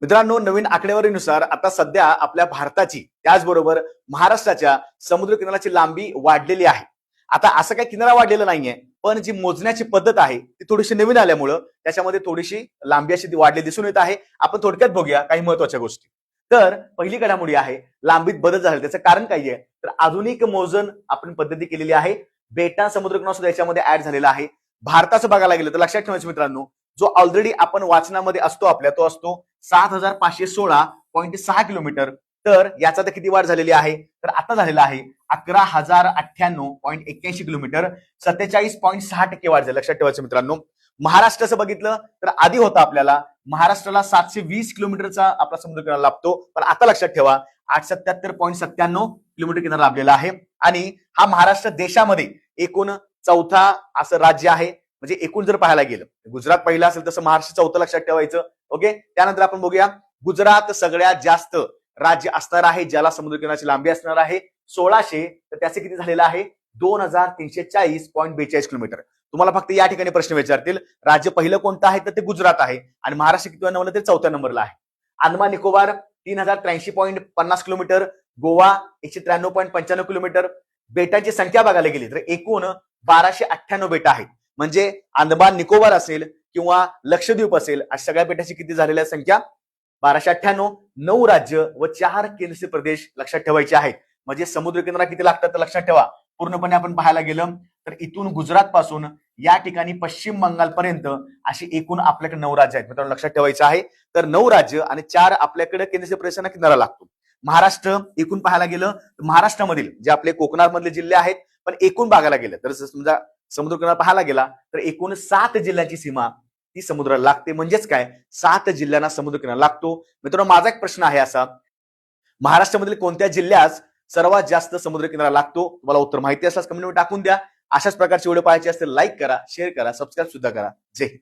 मित्रांनो, नवीन आकडेवारीनुसार आता सध्या आपल्या भारताची त्याचबरोबर महाराष्ट्राच्या समुद्र किनाऱ्याची लांबी वाढलेली आहे. आता असं काही किनारा वाढलेला नाहीये, पण जी मोजण्याची पद्धत आहे ती थोडीशी नवीन आल्यामुळं त्याच्यामध्ये थोडीशी लांबी अशी वाढली दिसून येत आहे. आपण थोडक्यात बघूया काही महत्वाच्या गोष्टी. तर पहिली घडामोडी आहे, लांबीत बदल झाला. त्याचं कारण काय आहे? तर आधुनिक मोजण आपण पद्धती केलेली आहे. बेटा समुद्र किनारा सुद्धा याच्यामध्ये ऍड झालेला आहे. भारताचं बघायला गेलं तर लक्षात ठेवायचं मित्रांनो, जो ऑलरेडी आपण वाचनामध्ये असतो आपल्या, तो असतो 7516.6 किलोमीटर. तर याचा तर किती वाढ झालेली आहे? तर आता झालेला आहे 11,098.81 किलोमीटर, 47.6% वाढ झाली. लक्षात ठेवायचं मित्रांनो. महाराष्ट्राचं बघितलं तर आधी होता आपल्याला महाराष्ट्राला 720 किलोमीटरचा आपला समुद्र किनारा लाभतो, पण आता लक्षात ठेवा 877.97 किलोमीटर किनारा लाभलेला आहे. आणि हा महाराष्ट्र देशामध्ये एकूण चौथा असं राज्य आहे. म्हणजे एकूण जर पाहायला गेलं, गुजरात पहिला असेल तसं महाराष्ट्र चौथं, लक्षात ठेवायचं. ओके, त्यानंतर आपण बघूया गुजरात सगळ्यात जास्त राज्य असणार आहे ज्याला समुद्र किनाऱ्याची लांबी असणार आहे 1600, तर त्याचे किती झालेलं आहे 2340.42 किलोमीटर. तुम्हाला फक्त या ठिकाणी प्रश्न विचारतील राज्य पहिलं कोणतं आहे, तर ते गुजरात आहे. आणि महाराष्ट्र किती नंबरला? ते चौथ्या नंबरला आहे. Andaman Nicobar 3083.50 kilometre, Goa 193.95 kilometre. बेटांची संख्या बघायला गेली तर एकूण 1298 बेट आहेत. म्हणजे अंदमान निकोबार असेल किंवा लक्षद्वीप असेल, अशा सगळ्या बेटाची किती झालेल्या संख्या 1298. 9 राज्य व 4 केंद्रशासित प्रदेश लक्षात ठेवायचे आहेत. म्हणजे समुद्र किनारा किती लागतात तर लक्षात ठेवा. पूर्णपणे आपण पाहायला गेलं तर इथून गुजरात पासून या ठिकाणी पश्चिम बंगाल पर्यंत अशी एकूण आपल्याकडे 9 राज्य आहेत. मित्रांनो लक्षात ठेवायचं आहे. तर 9 राज्य आणि 4 आपल्याकडे केंद्रशासित प्रदेशांना किनारा लागतो. महाराष्ट्र एकूण पाहायला गेलं तर महाराष्ट्रामधील जे आपले कोकणामधले जिल्हे आहेत, पण एकूण बघायला गेलं तर समजा समुद्र किनारा पाहायला गेला तर एकूण 7 जिल्ह्यांची सीमा ती समुद्राला लागते. म्हणजेच काय, 7 जिल्ह्यांना समुद्र किनारा लागतो. मित्रांनो माझा एक प्रश्न आहे असा, महाराष्ट्रामधील कोणत्या जिल्ह्यास सर्वात जास्त समुद्र किनारा लागतो? तुम्हाला उत्तर माहिती असल्यास कमेंटमध्ये टाकून द्या. अशाच प्रकारचे व्हिडिओ पाहायचे असतील लाईक करा, शेअर करा, सबस्क्राईब सुद्धा करा. जय हिंद.